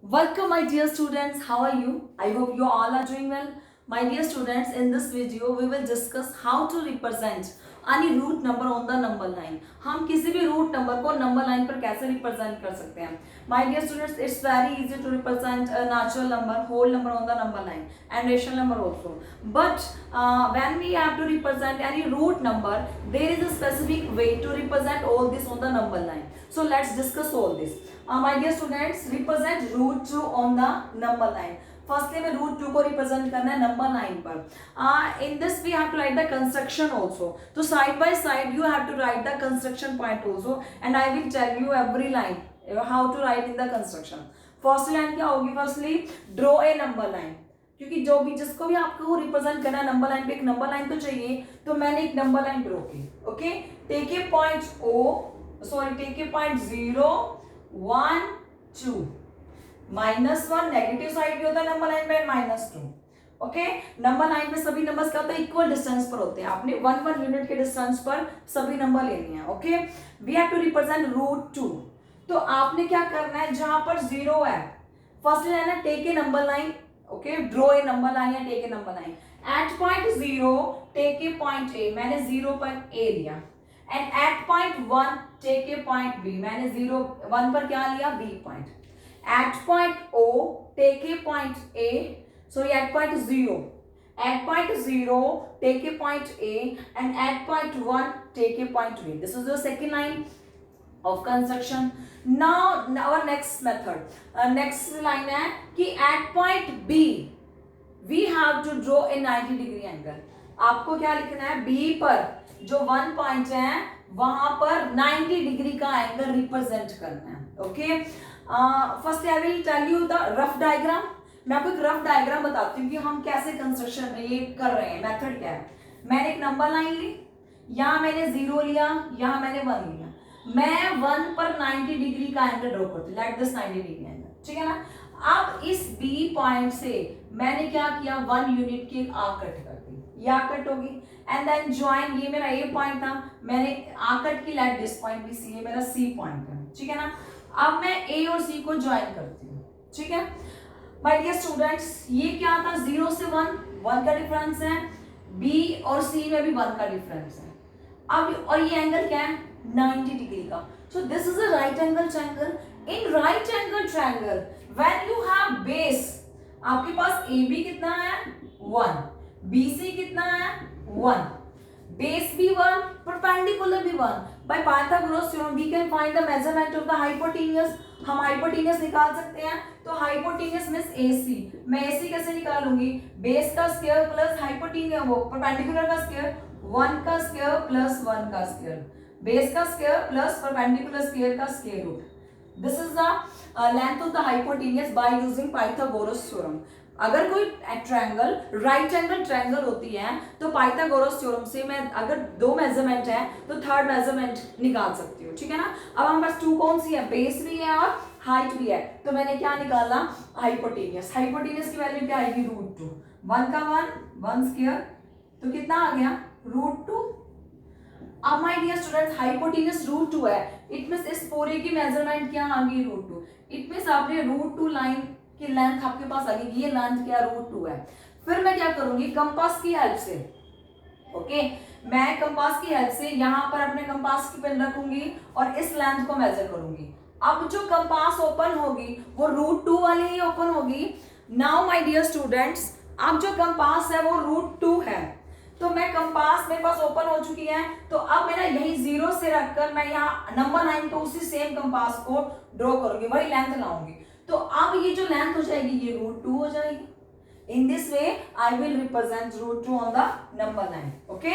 Welcome my dear students, how are you? I hope you all are doing well. My dear students, in this video we will discuss how to represent any root number on the number line. हम किसी भी root number को number line पर कैसे represent कर सकते हैं? My dear students, it's very easy to represent a natural number, whole number on the number line and rational number also. But when we have to represent any root number, there is a specific way to represent all this on the number line. So let's discuss all this. My dear students, represent root 2 on the number line. Firstly में root 2 को represent करना है number line पर. In this we have to write the construction also. तो side by side you have to write the construction point also and I will tell you every line how to write in the construction. First line क्या होगी? Firstly draw a number line. क्योंकि जो भी जिसको भी आपको represent करना है नंबर लाइन पे एक नंबर लाइन तो चाहिए, तो मैंने एक नंबर लाइन ड्रॉ की. Okay, take a point take a point 0 1 2. -1 negative side भी होता है नंबर लाइन में, -2. ओके, नंबर लाइन में सभी नंबर्स क्या होता है? इक्वल डिस्टेंस पर होते हैं. आपने 1 यूनिट के डिस्टेंस पर सभी नंबर लेने हैं. Okay, we have to represent root 2. तो आपने क्या करना है? जहां पर 0 है, फर्स्ट लाइन है take a number line. Okay, draw a number line या take a number line. At point 0 take a point A. मैंने 0 पर ए लिया. And at point 1 take a point B. मैंने 1 पर क्या लिया? B point. At point O, take a point A. Sorry, at point 0. At point 0, take a point A, and at point 1, take a point B. This is the second line of construction. Now, our next method. Next line है कि at point B, we have to draw a 90 degree angle. आपको क्या लिखना है? B पर जो 1 point है वहां पर 90 डिग्री का एंगल रिप्रेजेंट करना है. Okay, first I will tell you the rough diagram. मैं आपको एक रफ डायग्राम बताती हूँ कि हम कैसे कंस्ट्रक्शन ये कर रहे हैं. मेथड क्या है? मैंने एक नंबर लाइन ली, यहाँ मैंने 0 लिया, यहाँ मैंने 1 लिया. मैं 1 पर 90 डिग्री का एंगल ड्रॉ करती हूँ, लाइक दिस 90 डिग्री एंगल. ठीक है ना? अब इस बी पॉइंट से मैंने क्या किया? 1 यूनिट की आर्क कट कर दी. ये आर्क कट होगी. एंड देन ज्वाइन, ये मेरा ए पॉइंट था, मैंने आर्क कट की, लाइक दिस पॉइंट भी सी, ये मेरा सी पॉइंट है. ठीक है ना? अब मैं ए और सी को ज्वाइन करती हूँ. ठीक है माय डियर स्टूडेंट्स, ये क्या था? 0 से 1 का डिफरेंस है. बी और सी में भी 1 का डिफरेंस है. अब और ये एंगल क्या है? 90 डिग्री का. So this is a right angle triangle. In right angle triangle when you have base, आपके पास ए बी कितना है? 1. बी सी कितना है? 1. बेस भी 1, परपेंडिकुलर भी 1. By Pythagoras theorem we can find the measurement of the hypotenuse. हम hypotenuse निकाल सकते हैं. तो हाइपोटेन्यूज मींस AC. मैं AC कैसे निकालूंगी? बेस का स्क्वायर प्लस हाइपोटेन्यूज, वो परपेंडिकुलर का स्क्वायर, 1 का स्क्वायर प्लस 1 का स्क्वायर. बेस का स्क्वायर प्लस परपेंडिकुलर स्क्वायर का square root. This is the length of the hypotenuse by using Pythagoras theorem. अगर कोई ट्रायंगल राइट एंगल ट्रायंगल होती है तो पाइथागोरस थ्योरम से मैं अगर 2 मेजरमेंट है तो थर्ड मेजरमेंट निकाल सकती हूँ. ठीक है ना? अब हमारे पास 2 कौन सी है? बेस भी है और हाइट भी है. तो मैंने क्या निकाला? हाइपोटेन्यूज. हाइपोटेन्यूज की वैल्यू क्या आएगी? रूट 2. 1 का 1 स्क्वायर, तो कितना आ गया? रूट 2. अब my dear students, hypotenuse root 2 है. इट मींस इस पूरे की मेजरमेंट क्या आ गई? रूट 2. इट मींस आपने रूट 2 लाइन की लेंथ आपके पास आ गई. ये लेंथ क्या? रूट 2 है. फिर मैं क्या करूंगी? कंपास की हेल्प से. ओके, मैं कंपास की हेल्प से यहाँ पर अपने कंपास की पेन रखूंगी और इस लेंथ को मेजर करूंगी. अब जो कंपास ओपन होगी वो रूट 2 वाली ही ओपन होगी. नाउ माय डियर स्टूडेंट्स, अब जो कंपास है वो रूट 2 है. तो मैं कंपास मेरे पास ओपन हो चुकी है. तो अब मेरा यही 0 से रखकर मैं यहाँ नंबर लाइन को उसी सेम कंपास को ड्रॉ करूंगी, वही लेंथ लाऊंगी. तो अब ये जो लेंथ हो जाएगी ये रूट 2 हो जाएगी. In this way I will represent root 2 on the number line. Okay,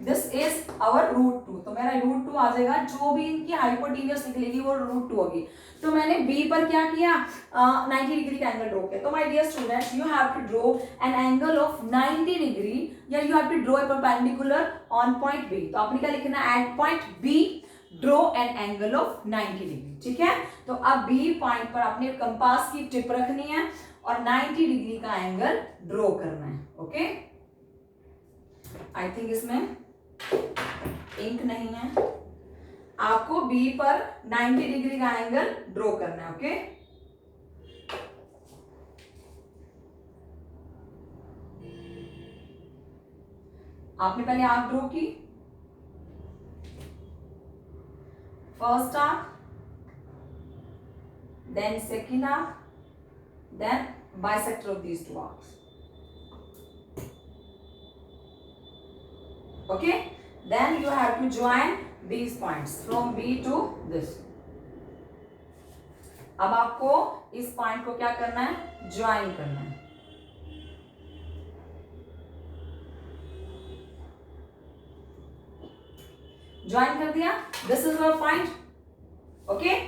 this is our root 2. तो मेरा रूट 2 आ जाएगा. जो भी इनकी हाइपोटेन्यूज निकलेगी वो रूट 2 होगी. तो मैंने बी पर क्या किया? 90 डिग्री का एंगल ड्रॉ किया. तो my dear students, you have to draw an angle of 90 degree या you have to draw a perpendicular on point B. तो आपने क्या लिखना है? At point B draw an angle of 90 degree. ठीक है? तो अब बी पॉइंट पर अपने कंपास की टिप रखनी है और 90 डिग्री का एंगल ड्रॉ करना है. ओके, आई थिंक इसमें इंक नहीं है. आपको बी पर 90 डिग्री का एंगल ड्रॉ करना है. ओके, आपने पहले आर्क ड्रॉ की, first arc, then second arc, then bisector of these two arcs. Okay, then you have to join these points from B to this. अब आपको इस पॉइंट को क्या करना है, ज्वाइन करना है. ज्वाइन कर दिया. This is your point. Okay,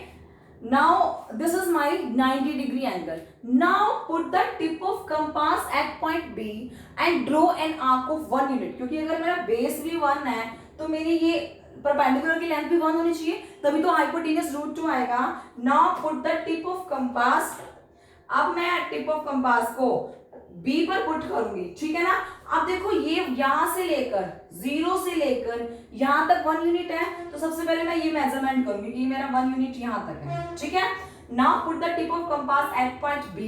now this is my 90 degree angle. Now put the tip of compass at point B and draw an arc of 1 unit. क्योंकि अगर मेरा बेस भी 1 है तो मेरी ये परपेंडिकुलर की लेंथ भी 1 होनी चाहिए, तभी तो हाइपोटेन्यूस रूट 2 आएगा. Now put the tip of compass. अब मैं टिप ऑफ कंपास को B पर पुट करूंगी, ठीक है ना. अब देखो ये यहां से लेकर 0 से लेकर यहां तक 1 यूनिट है, तो सबसे पहले मैं ये मेजरमेंट करूंगी कि मेरा 1 यूनिट यहां तक है, ठीक है. Now put the tip of compass at point B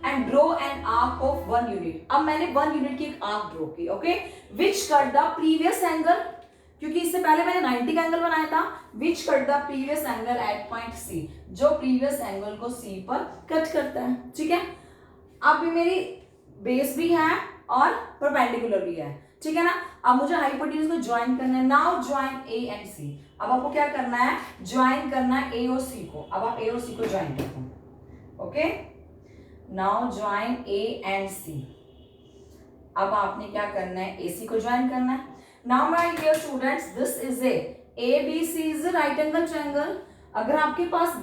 and draw an arc of 1 unit. अब मैंने 1 यूनिट की एक आर्क ड्रॉ की. Okay, which cut the previous angle, क्योंकि इससे पहले मैंने 90 का एंगल बनाया था. Which cut the previous angle at point C, जो प्रीवियस एंगल को C पर कट करता है, ठीक है. अब मेरी बेस भी है और परपेंडिकुलर भी है, ठीक है ना. अब मुझे हाइपोटेन्यूज को ज्वाइन करना है. Now join A and C. अब आपको क्या करना है, ज्वाइन करना है A और C को. अब आप A और C को ज्वाइन करते हैं. Okay, now join A and C. अब आपने क्या करना है, AC को ज्वाइन करना है. Now my dear students, this is ABC is a right angle triangle. अगर आपके पास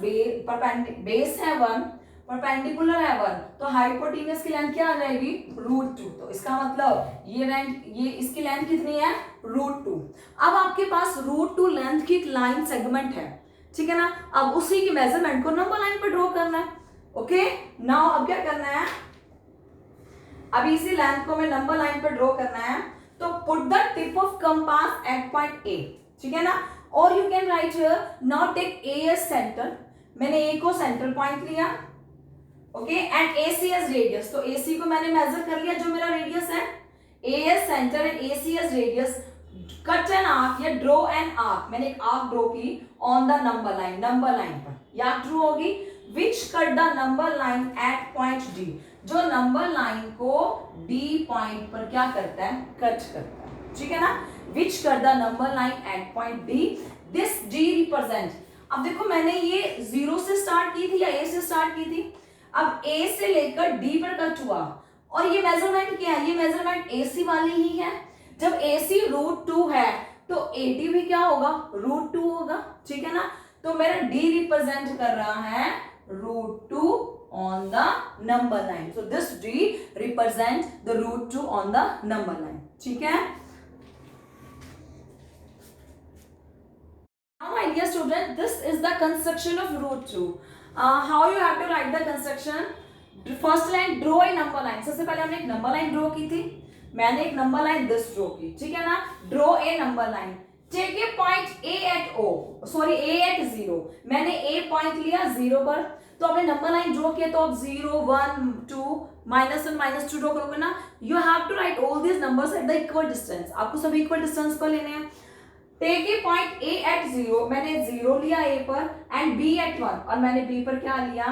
बेस है 1, परपेंडिकुलर है 1, तो हाइपोटेन्यूस की लेंथ क्या आ जाएगी, √2. तो इसका मतलब ये इसकी लेंथ कितनी है, √2. अब आपके पास √2 लेंथ की एक लाइन सेगमेंट है, ठीक है ना. अब उसी की मेजरमेंट को नंबर लाइन पर ड्रॉ करना है. ओके, नाउ अब क्या करना है, अब इसी लेंथ को मैं नंबर लाइन पर ड्रॉ करना है. तो put the tip of compass at point A, ठीक है ना. और you can write here, now take A as centre. मैंने A को सेंटर पॉइंट लिया. Okay, and AC as radius. तो AC को मैंने मेजर कर लिया जो मेरा रेडियस है. A as centre and AC as radius. Cut an arc या ड्रॉ एन आर्क. मैंने एक आर्क ड्रॉ की ऑन द नंबर लाइन पर. या ट्रू होगी. Which cut the number line at point D, जो नंबर लाइन को D पॉइंट पर क्या करता है, कट करता है, ठीक है ना. विच cut the number line at point D. This D represent. अब देखो मैंने ये 0 से स्टार्ट की थी या A से स्टार्ट की थी. अब A से लेकर D पर कट हुआ और ये मेजरमेंट क्या है, ये मेजरमेंट AC वाली ही है. जब AC √2 है तो AD भी क्या होगा, √2 होगा, ठीक है ना. तो मेरा D रिप्रेजेंट कर रहा है √2 on the number line. So this D represents the √2 on the number line. ठीक है. Now my dear student, this is the construction of √2. How you have to write the construction? First line, draw a number line. सबसे पहले हमने एक number line draw की थी. मैंने एक नंबर लाइन दिस ड्रॉ की, ठीक है ना. Draw a number line. Take a point A at O, sorry A at 0. मैंने A पॉइंट लिया 0 पर. तो आपने नंबर लाइन ड्रॉ किया तो आप 0, 1, 2, -1, -2 ड्रॉ करोगे ना. You have to write all these numbers at the equal distance. आपको सब इक्वल डिस्टेंस पर लेने हैं. Take a point A at 0. मैंने 0 लिया A पर एंड B at 1. और मैंने B पर क्या लिया,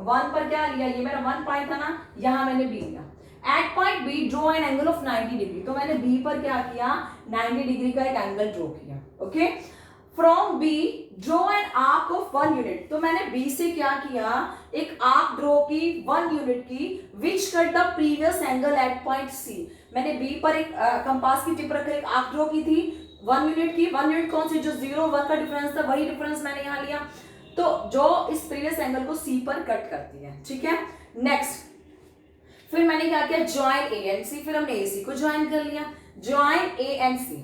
1 पर क्या लिया, ये मेरा 1 पॉइंट था ना, यहाँ मैंने B लिया. At point B draw an angle of 90 degree. तो मैंने B पर क्या किया, 90 डिग्री का एक एंगल ड्रॉ किया. Okay, from B draw an arc of 1 unit. तो मैंने B से क्या किया, एक आर्क ड्रॉ की 1 यूनिट की. Which cut the previous angle at point C. मैंने B पर एक कंपास की टिप रखकर एक आर्क ड्रॉ की थी 1 यूनिट की. 1 यूनिट कौन सी, जो 0, 1 का डिफरेंस था, वही डिफरेंस मैंने यहाँ लिया. तो जो इस प्रीवियस एंगल को C पर कट करती है, ठीक है. नेक्स्ट, फिर मैंने क्या किया, ज्वाइन A एंड C. फिर हमने AC को ज्वाइन कर लिया. Join A and C.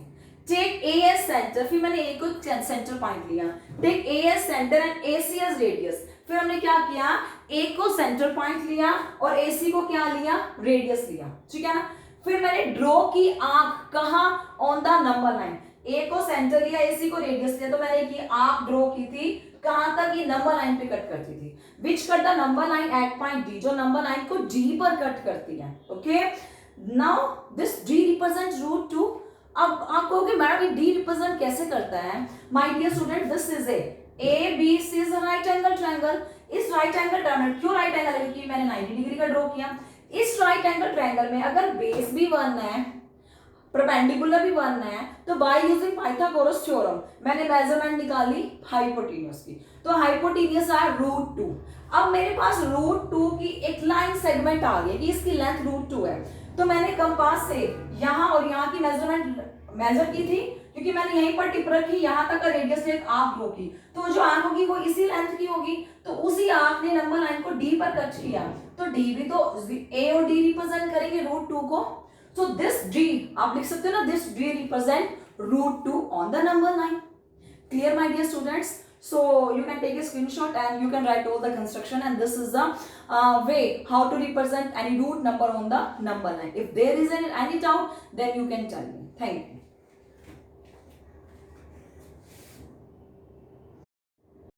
Take A as centre. फिर मैंने A को सेंटर पॉइंट लिया. Take A as centre and AC as radius. फिर हमने क्या किया, A को सेंटर पॉइंट लिया और AC को क्या लिया, रेडियस लिया, ठीक है ना. फिर मैंने ड्रॉ की आर्क कहाँ, on the number line. A को सेंटर लिया, AC को रेडियस लिया. तो मैंने की आर्क ड्रॉ की थी कहां तक, ये नंबर लाइन पे कट करती थी. विच cut the number line at point D, जो नंबर लाइन को D पर कट करती है. Okay, now this D represent √2. अब आप कहोगे मैडम ये डी रिप्रेजेंट कैसे करता है? My dear student, this is A B C is right angle triangle. इस राइट एंगल ट्रायंगल, क्यों राइट एंगल है? क्योंकि मैंने 90 डिग्री का ड्रॉ किया। इस राइट एंगल ट्रायंगल में अगर बेस भी 1 है, परपेंडिकुलर भी 1 है, तो बाय यूजिंग पाइथागोरस थ्योरम मैंने मेजरमेंट निकाली हाइपोटेन्यूज की, तो हाइपोटेन्यूज आया √2। अब मेरे पास √2 की एक लाइन सेगमेंट आ गई कि इसकी लेंथ √2 है, तो मैंने कंपास से यहाँ और यहाँ की मेजरमेंट मेजर की थी, क्योंकि मैंने यहीं पर टिप रखी, यहाँ तक का रेडियस एक आर्क होगी, तो जो आर्क होगी वो इसी लेंथ की होगी, तो उसी आर्क ने नंबर लाइन को डी पर कट किया, तो डी भी तो ए और डी रिप्रेजेंट करेंगे √2 को। So this D, आप लिख सकते हो ना, this D represent √2 on the number line. Clear, my dear students? So you can take a screenshot and you can write all the construction, and this is the way how to represent any root number on the number line. If there is any doubt, then you can tell me. Thank you.